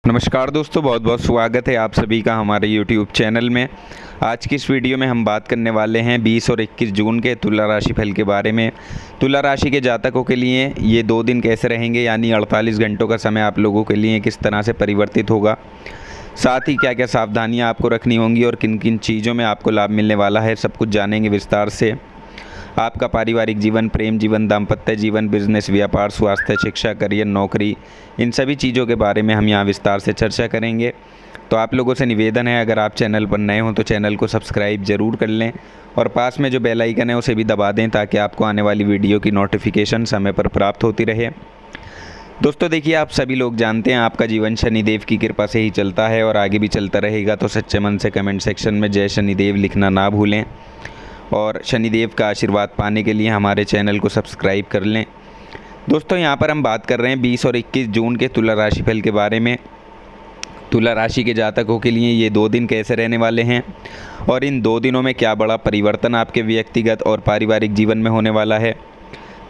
नमस्कार दोस्तों, बहुत बहुत स्वागत है आप सभी का हमारे YouTube चैनल में। आज की इस वीडियो में हम बात करने वाले हैं 20 और 21 जून के तुला राशि फल के बारे में। तुला राशि के जातकों के लिए ये 2 दिन कैसे रहेंगे, यानी 48 घंटों का समय आप लोगों के लिए किस तरह से परिवर्तित होगा, साथ ही क्या क्या सावधानियाँ आपको रखनी होंगी और किन किन चीज़ों में आपको लाभ मिलने वाला है, सब कुछ जानेंगे विस्तार से। आपका पारिवारिक जीवन, प्रेम जीवन, दाम्पत्य जीवन, बिजनेस, व्यापार, स्वास्थ्य, शिक्षा, करियर, नौकरी, इन सभी चीज़ों के बारे में हम यहाँ विस्तार से चर्चा करेंगे। तो आप लोगों से निवेदन है, अगर आप चैनल पर नए हों तो चैनल को सब्सक्राइब ज़रूर कर लें और पास में जो बेल आइकन है उसे भी दबा दें ताकि आपको आने वाली वीडियो की नोटिफिकेशन समय पर प्राप्त होती रहे। दोस्तों देखिए, आप सभी लोग जानते हैं आपका जीवन शनिदेव की कृपा से ही चलता है और आगे भी चलता रहेगा। तो सच्चे मन से कमेंट सेक्शन में जय शनिदेव लिखना ना भूलें और शनिदेव का आशीर्वाद पाने के लिए हमारे चैनल को सब्सक्राइब कर लें। दोस्तों यहाँ पर हम बात कर रहे हैं 20 और 21 जून के तुला राशिफल के बारे में। तुला राशि के जातकों के लिए ये 2 दिन कैसे रहने वाले हैं और इन 2 दिनों में क्या बड़ा परिवर्तन आपके व्यक्तिगत और पारिवारिक जीवन में होने वाला है।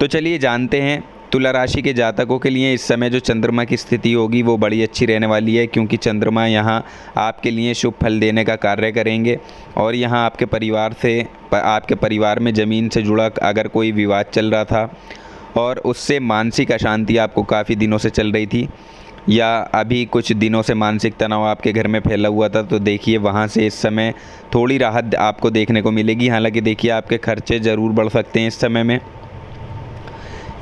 तो चलिए जानते हैं। तुला राशि के जातकों के लिए इस समय जो चंद्रमा की स्थिति होगी वो बड़ी अच्छी रहने वाली है, क्योंकि चंद्रमा यहाँ आपके लिए शुभ फल देने का कार्य करेंगे और यहाँ आपके परिवार में ज़मीन से जुड़ा अगर कोई विवाद चल रहा था और उससे मानसिक अशांति आपको काफ़ी दिनों से चल रही थी, या अभी कुछ दिनों से मानसिक तनाव आपके घर में फैला हुआ था, तो देखिए वहाँ से इस समय थोड़ी राहत आपको देखने को मिलेगी। हालांकि देखिए आपके खर्चे ज़रूर बढ़ सकते हैं इस समय में,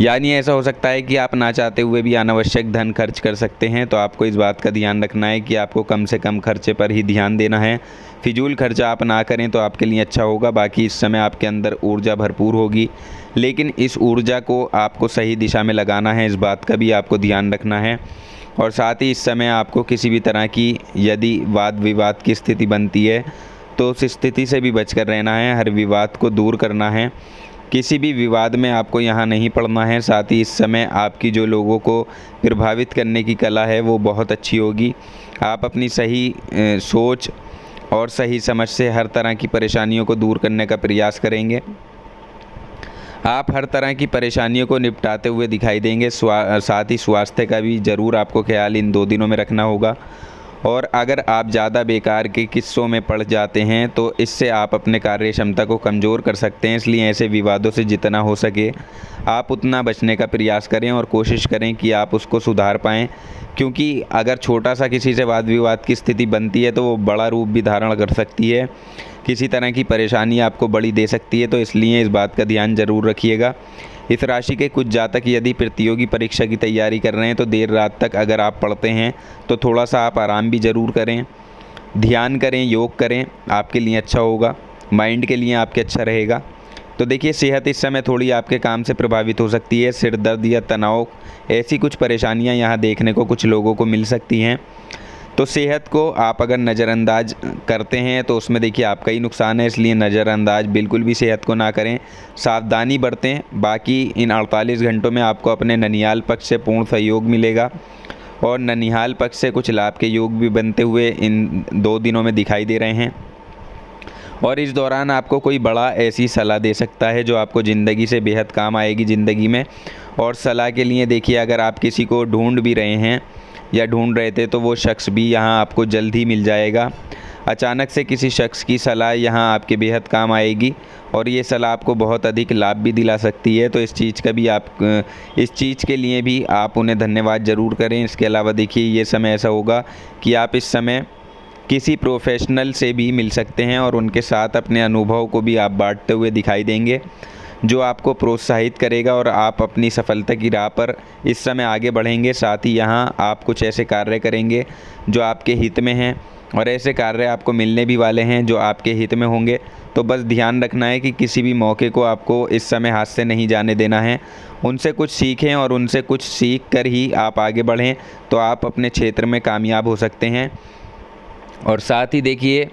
यानी ऐसा हो सकता है कि आप ना चाहते हुए भी अनावश्यक धन खर्च कर सकते हैं। तो आपको इस बात का ध्यान रखना है कि आपको कम से कम खर्चे पर ही ध्यान देना है। फिजूल खर्चा आप ना करें तो आपके लिए अच्छा होगा। बाकी इस समय आपके अंदर ऊर्जा भरपूर होगी, लेकिन इस ऊर्जा को आपको सही दिशा में लगाना है, इस बात का भी आपको ध्यान रखना है। और साथ ही इस समय आपको किसी भी तरह की यदि वाद विवाद की स्थिति बनती है तो उस स्थिति से भी बचकर रहना है, हर विवाद को दूर करना है, किसी भी विवाद में आपको यहाँ नहीं पड़ना है। साथ ही इस समय आपकी जो लोगों को प्रभावित करने की कला है वो बहुत अच्छी होगी। आप अपनी सही सोच और सही समझ से हर तरह की परेशानियों को दूर करने का प्रयास करेंगे। आप हर तरह की परेशानियों को निपटाते हुए दिखाई देंगे। साथ ही स्वास्थ्य का भी ज़रूर आपको ख्याल इन 2 दिनों में रखना होगा। और अगर आप ज़्यादा बेकार के किस्सों में पड़ जाते हैं तो इससे आप अपने कार्य क्षमता को कमज़ोर कर सकते हैं। इसलिए ऐसे विवादों से जितना हो सके आप उतना बचने का प्रयास करें और कोशिश करें कि आप उसको सुधार पाएँ, क्योंकि अगर छोटा सा किसी से वाद विवाद की स्थिति बनती है तो वो बड़ा रूप भी धारण कर सकती है, किसी तरह की परेशानी आपको बड़ी दे सकती है। तो इसलिए इस बात का ध्यान ज़रूर रखिएगा। इस राशि के कुछ जातक यदि प्रतियोगी परीक्षा की तैयारी कर रहे हैं तो देर रात तक अगर आप पढ़ते हैं तो थोड़ा सा आप आराम भी ज़रूर करें, ध्यान करें, योग करें, आपके लिए अच्छा होगा, माइंड के लिए आपके अच्छा रहेगा। तो देखिए सेहत इस समय थोड़ी आपके काम से प्रभावित हो सकती है। सिर दर्द या तनाव, ऐसी कुछ परेशानियां यहाँ देखने को कुछ लोगों को मिल सकती हैं। तो सेहत को आप अगर नज़रअंदाज करते हैं तो उसमें देखिए आपका ही नुकसान है, इसलिए नज़रअंदाज बिल्कुल भी सेहत को ना करें, सावधानी बरतें। बाकी इन 48 घंटों में आपको अपने ननिहाल पक्ष से पूर्ण सहयोग मिलेगा और ननिहाल पक्ष से कुछ लाभ के योग भी बनते हुए इन 2 दिनों में दिखाई दे रहे हैं। और इस दौरान आपको कोई बड़ा ऐसी सलाह दे सकता है जो आपको ज़िंदगी से बेहद काम आएगी ज़िंदगी में। और सलाह के लिए देखिए, अगर आप किसी को ढूंढ भी रहे हैं या ढूंढ रहे थे तो वो शख्स भी यहाँ आपको जल्द ही मिल जाएगा। अचानक से किसी शख्स की सलाह यहाँ आपके बेहद काम आएगी और ये सलाह आपको बहुत अधिक लाभ भी दिला सकती है। तो इस चीज़ के लिए भी आप उन्हें धन्यवाद ज़रूर करें। इसके अलावा देखिए ये समय ऐसा होगा कि आप इस समय किसी प्रोफेशनल से भी मिल सकते हैं और उनके साथ अपने अनुभव को भी आप बांटते हुए दिखाई देंगे, जो आपको प्रोत्साहित करेगा और आप अपनी सफलता की राह पर इस समय आगे बढ़ेंगे। साथ ही यहाँ आप कुछ ऐसे कार्य करेंगे जो आपके हित में हैं और ऐसे कार्य आपको मिलने भी वाले हैं जो आपके हित में होंगे। तो बस ध्यान रखना है कि किसी भी मौके को आपको इस समय हाथ से नहीं जाने देना है। उनसे कुछ सीखें और उनसे कुछ सीख कर ही आप आगे बढ़ें, तो आप अपने क्षेत्र में कामयाब हो सकते हैं। और साथ ही देखिए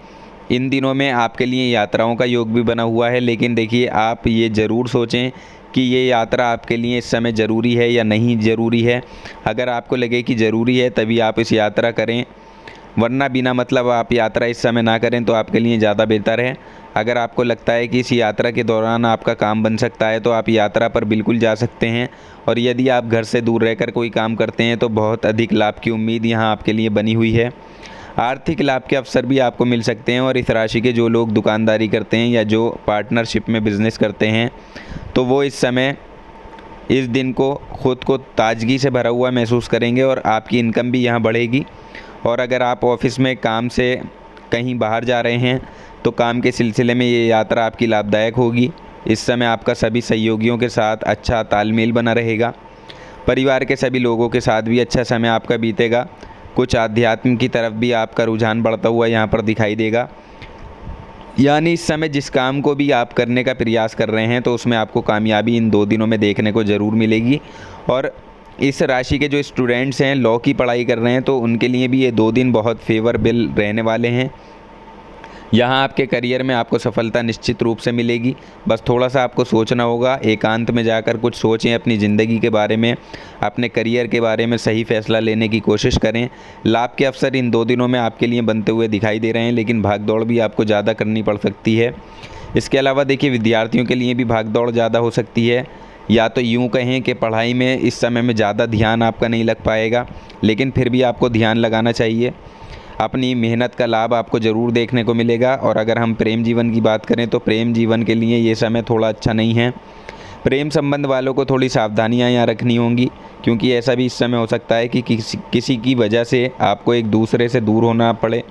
इन दिनों में आपके लिए यात्राओं का योग भी बना हुआ है, लेकिन देखिए आप ये ज़रूर सोचें कि ये यात्रा आपके लिए इस समय ज़रूरी है या नहीं ज़रूरी है। अगर आपको लगे कि ज़रूरी है तभी आप इस यात्रा करें। वरना बिना मतलब आप यात्रा इस समय ना करें तो आपके लिए ज़्यादा बेहतर है। अगर आपको लगता है कि इस यात्रा के दौरान आपका काम बन सकता है तो आप यात्रा पर बिल्कुल जा सकते हैं। और यदि आप घर से दूर रहकर कोई काम करते हैं तो बहुत अधिक लाभ की उम्मीद यहाँ आपके लिए बनी हुई है। आर्थिक लाभ के अवसर भी आपको मिल सकते हैं। और इस राशि के जो लोग दुकानदारी करते हैं या जो पार्टनरशिप में बिज़नेस करते हैं तो वो इस समय इस दिन को खुद को ताजगी से भरा हुआ महसूस करेंगे और आपकी इनकम भी यहाँ बढ़ेगी। और अगर आप ऑफिस में काम से कहीं बाहर जा रहे हैं तो काम के सिलसिले में ये यात्रा आपकी लाभदायक होगी। इस समय आपका सभी सहयोगियों के साथ अच्छा तालमेल बना रहेगा। परिवार के सभी लोगों के साथ भी अच्छा समय आपका बीतेगा। कुछ आध्यात्म की तरफ भी आपका रुझान बढ़ता हुआ यहाँ पर दिखाई देगा। यानी इस समय जिस काम को भी आप करने का प्रयास कर रहे हैं तो उसमें आपको कामयाबी इन 2 दिनों में देखने को ज़रूर मिलेगी। और इस राशि के जो स्टूडेंट्स हैं, लॉ की पढ़ाई कर रहे हैं, तो उनके लिए भी ये 2 दिन बहुत फेवरेबल रहने वाले हैं। यहाँ आपके करियर में आपको सफलता निश्चित रूप से मिलेगी। बस थोड़ा सा आपको सोचना होगा, एकांत में जाकर कुछ सोचें अपनी ज़िंदगी के बारे में, अपने करियर के बारे में सही फैसला लेने की कोशिश करें। लाभ के अवसर इन 2 दिनों में आपके लिए बनते हुए दिखाई दे रहे हैं, लेकिन भागदौड़ भी आपको ज़्यादा करनी पड़ सकती है। इसके अलावा देखिए, विद्यार्थियों के लिए भी भागदौड़ ज़्यादा हो सकती है। या तो यूँ कहें कि पढ़ाई में इस समय में ज़्यादा ध्यान आपका नहीं लग पाएगा, लेकिन फिर भी आपको ध्यान लगाना चाहिए। अपनी मेहनत का लाभ आपको ज़रूर देखने को मिलेगा। और अगर हम प्रेम जीवन की बात करें तो प्रेम जीवन के लिए ये समय थोड़ा अच्छा नहीं है। प्रेम संबंध वालों को थोड़ी सावधानियां यहाँ रखनी होंगी, क्योंकि ऐसा भी इस समय हो सकता है कि किसी की वजह से आपको एक दूसरे से दूर होना पड़े।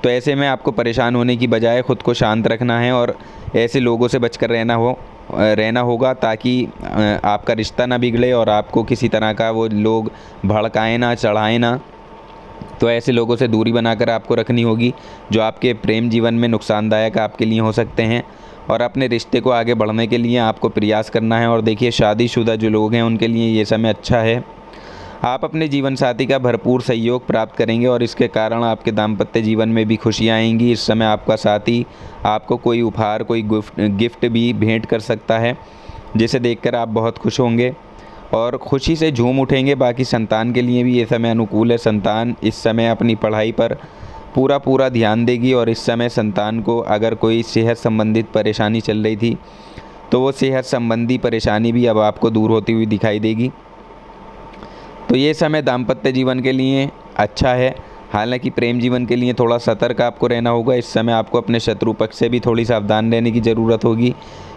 तो ऐसे में आपको परेशान होने की बजाय ख़ुद को शांत रखना है और ऐसे लोगों से बचकर रहना होगा, ताकि आपका रिश्ता ना बिगड़े और आपको किसी तरह का वो लोग भड़काएँ ना, चढ़ाएँ ना। तो ऐसे लोगों से दूरी बनाकर आपको रखनी होगी जो आपके प्रेम जीवन में नुकसानदायक आपके लिए हो सकते हैं। और अपने रिश्ते को आगे बढ़ने के लिए आपको प्रयास करना है। और देखिए, शादीशुदा जो लोग हैं उनके लिए ये समय अच्छा है। आप अपने जीवन साथी का भरपूर सहयोग प्राप्त करेंगे और इसके कारण आपके दाम्पत्य जीवन में भी खुशियाँ आएंगी। इस समय आपका साथी आपको कोई उपहार, कोई गिफ्ट भी भेंट कर सकता है, जिसे देखकर आप बहुत खुश होंगे और खुशी से झूम उठेंगे। बाकी संतान के लिए भी ये समय अनुकूल है। संतान इस समय अपनी पढ़ाई पर पूरा ध्यान देगी और इस समय संतान को अगर कोई सेहत संबंधित परेशानी चल रही थी तो वो सेहत संबंधी परेशानी भी अब आपको दूर होती हुई दिखाई देगी। तो ये समय दाम्पत्य जीवन के लिए अच्छा है। हालांकि प्रेम जीवन के लिए थोड़ा सतर्क आपको रहना होगा। इस समय आपको अपने शत्रु पक्ष से भी थोड़ी सावधान रहने की ज़रूरत होगी,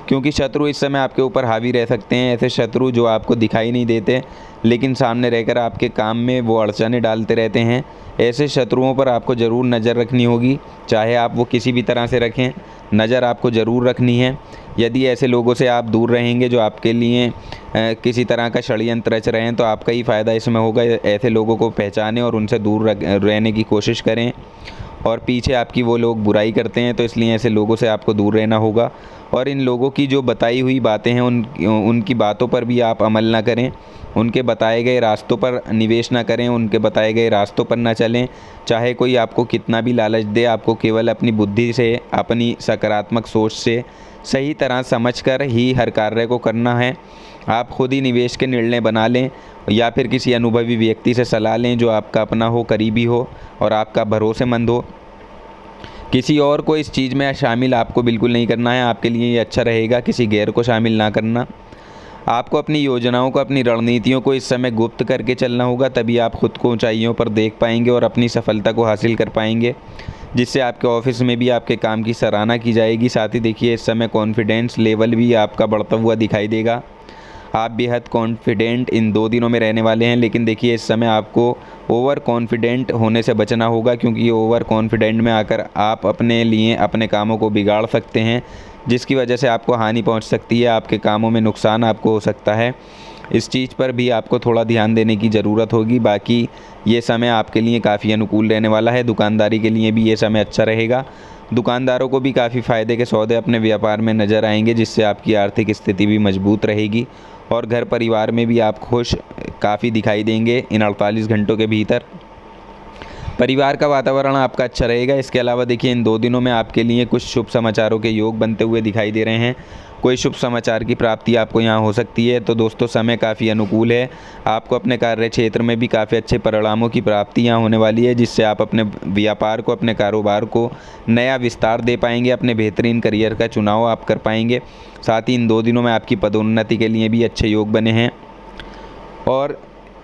क्योंकि शत्रु इस समय आपके ऊपर हावी रह सकते हैं। ऐसे शत्रु जो आपको दिखाई नहीं देते लेकिन सामने रहकर आपके काम में वो अड़चनें डालते रहते हैं। ऐसे शत्रुओं पर आपको ज़रूर नज़र रखनी होगी, चाहे आप वो किसी भी तरह से रखें, नज़र आपको ज़रूर रखनी है। यदि ऐसे लोगों से आप दूर रहेंगे जो आपके लिए किसी तरह का षड्यंत्र रच रहे हैं तो आपका ही फ़ायदा इसमें होगा। ऐसे लोगों को पहचानें और उनसे दूर रहने की कोशिश करें। और पीछे आपकी वो लोग बुराई करते हैं, तो इसलिए ऐसे लोगों से आपको दूर रहना होगा। और इन लोगों की जो बताई हुई बातें हैं उनकी बातों पर भी आप अमल ना करें। उनके बताए गए रास्तों पर निवेश ना करें, उनके बताए गए रास्तों पर ना चलें। चाहे कोई आपको कितना भी लालच दे, आपको केवल अपनी बुद्धि से, अपनी सकारात्मक सोच से सही तरह समझकर ही हर कार्य को करना है। आप खुद ही निवेश के निर्णय बना लें या फिर किसी अनुभवी व्यक्ति से सलाह लें जो आपका अपना हो, करीबी हो और आपका भरोसेमंद हो। किसी और को इस चीज़ में शामिल आपको बिल्कुल नहीं करना है। आपके लिए ये अच्छा रहेगा किसी गैर को शामिल ना करना। आपको अपनी योजनाओं को, अपनी रणनीतियों को इस समय गुप्त करके चलना होगा, तभी आप खुद को ऊंचाइयों पर देख पाएंगे और अपनी सफलता को हासिल कर पाएंगे, जिससे आपके ऑफिस में भी आपके काम की सराहना की जाएगी। साथ ही देखिए, इस समय कॉन्फिडेंस लेवल भी आपका बढ़ता हुआ दिखाई देगा। आप बेहद कॉन्फिडेंट इन 2 दिनों में रहने वाले हैं। लेकिन देखिए, इस समय आपको ओवर कॉन्फिडेंट होने से बचना होगा, क्योंकि ये ओवर कॉन्फिडेंट में आकर आप अपने लिए अपने कामों को बिगाड़ सकते हैं, जिसकी वजह से आपको हानि पहुंच सकती है, आपके कामों में नुकसान आपको हो सकता है। इस चीज़ पर भी आपको थोड़ा ध्यान देने की ज़रूरत होगी। बाकी ये समय आपके लिए काफ़ी अनुकूल रहने वाला है। दुकानदारी के लिए भी ये समय अच्छा रहेगा। दुकानदारों को भी काफ़ी फ़ायदे के सौदे अपने व्यापार में नज़र आएंगे, जिससे आपकी आर्थिक स्थिति भी मजबूत रहेगी और घर परिवार में भी आप खुश काफ़ी दिखाई देंगे इन 48 घंटों के भीतर। परिवार का वातावरण आपका अच्छा रहेगा। इसके अलावा देखिए, इन 2 दिनों में आपके लिए कुछ शुभ समाचारों के योग बनते हुए दिखाई दे रहे हैं कोई शुभ समाचार की प्राप्ति आपको यहाँ हो सकती है। तो दोस्तों समय काफ़ी अनुकूल है, आपको अपने कार्य क्षेत्र में भी काफ़ी अच्छे परिणामों की प्राप्ति यहाँ होने वाली है, जिससे आप अपने व्यापार को, अपने कारोबार को नया विस्तार दे पाएंगे, अपने बेहतरीन करियर का चुनाव आप कर पाएंगे। साथ ही इन 2 दिनों में आपकी पदोन्नति के लिए भी अच्छे योग बने हैं और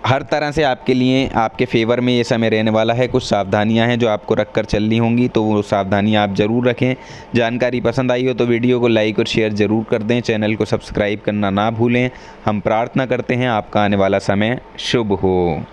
हर तरह से आपके लिए, आपके फेवर में ये समय रहने वाला है। कुछ सावधानियां हैं जो आपको रखकर चलनी होंगी, तो वो सावधानियां आप ज़रूर रखें। जानकारी पसंद आई हो तो वीडियो को लाइक और शेयर ज़रूर कर दें, चैनल को सब्सक्राइब करना ना भूलें। हम प्रार्थना करते हैं आपका आने वाला समय शुभ हो।